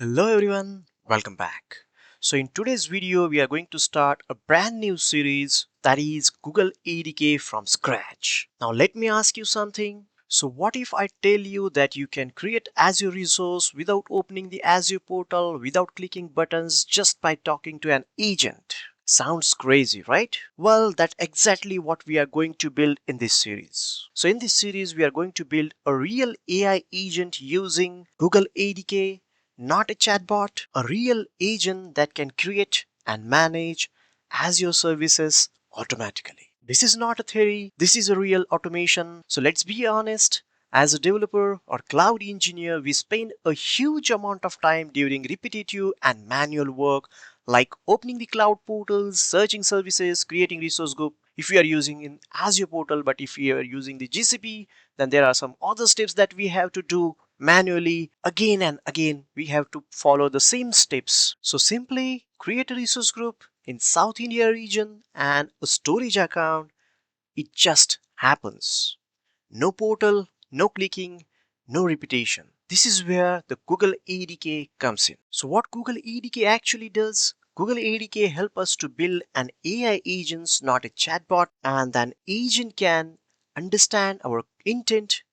Hello everyone, welcome back. So in today's video, we are going to start a brand new series that is Google ADK from scratch. Now let me ask you something. So what if I tell you that you can create Azure resource without opening the Azure portal, without clicking buttons, just by talking to an agent? Sounds crazy, right? Well, that's exactly what we are going to build in this series. So in this series, we are going to build a real AI agent using Google ADK, not a chatbot, a real agent that can create and manage Azure services automatically. This is not a theory, this is a real automation. So let's be honest, as a developer or cloud engineer, we spend a huge amount of time during repetitive and manual work like opening the cloud portals, searching services, creating resource group. If we are using in Azure portal, but if we are using the GCP, then there are some other steps that we have to do manually again and again. We have to follow the same steps. So simply create a resource group in South India region and a storage account. It just happens. No portal, no clicking, no repetition. This is where the Google ADK comes in. So what Google ADK actually does, Google ADK help us to build an AI agent, not a chatbot, and an agent can understand our intent,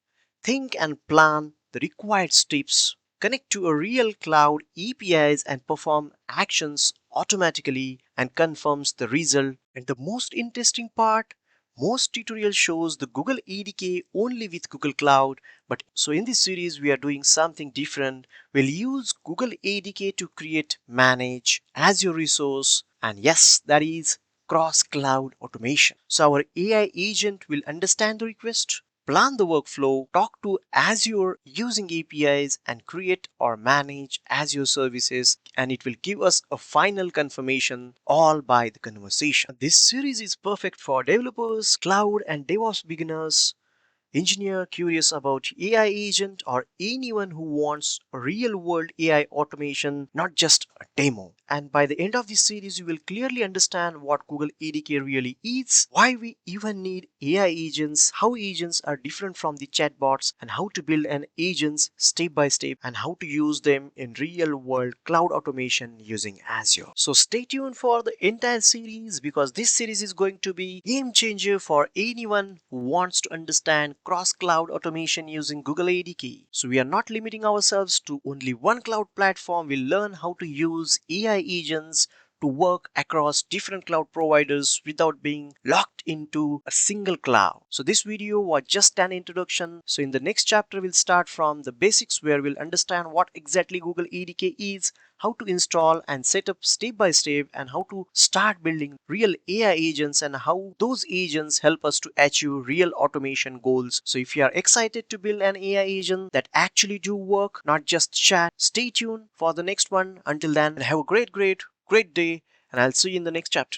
think and plan the required steps, connect to a real cloud APIs and perform actions automatically and confirms the result. And the most interesting part, most tutorial shows the Google ADK only with Google Cloud, but so in this series we are doing something different. We'll use Google ADK to create, manage Azure resource, and yes, that is cross cloud automation. So our AI agent will understand the request, plan the workflow, talk to Azure using APIs, and create or manage Azure services, and it will give us a final confirmation all by the conversation. This series is perfect for developers, cloud and DevOps beginners, engineer curious about AI agent, or anyone who wants real world AI automation, not just a demo. And by the end of this series, you will clearly understand what Google ADK really is, why we even need AI agents, how agents are different from the chatbots, and how to build an agents step by step, and how to use them in real world cloud automation using Azure. So stay tuned for the entire series because this series is going to be game changer for anyone who wants to understand cross cloud automation using Google ADK. So we are not limiting ourselves to only one cloud platform. We'll learn how to use AI agents to work across different cloud providers without being locked into a single cloud. So this video was just an introduction. So in the next chapter, we'll start from the basics where we'll understand what exactly Google ADK is, how to install and set up step by step, and how to start building real AI agents and how those agents help us to achieve real automation goals. So if you are excited to build an AI agent that actually do work, not just chat, stay tuned for the next one. Until then, have a great day, and I'll see you in the next chapter.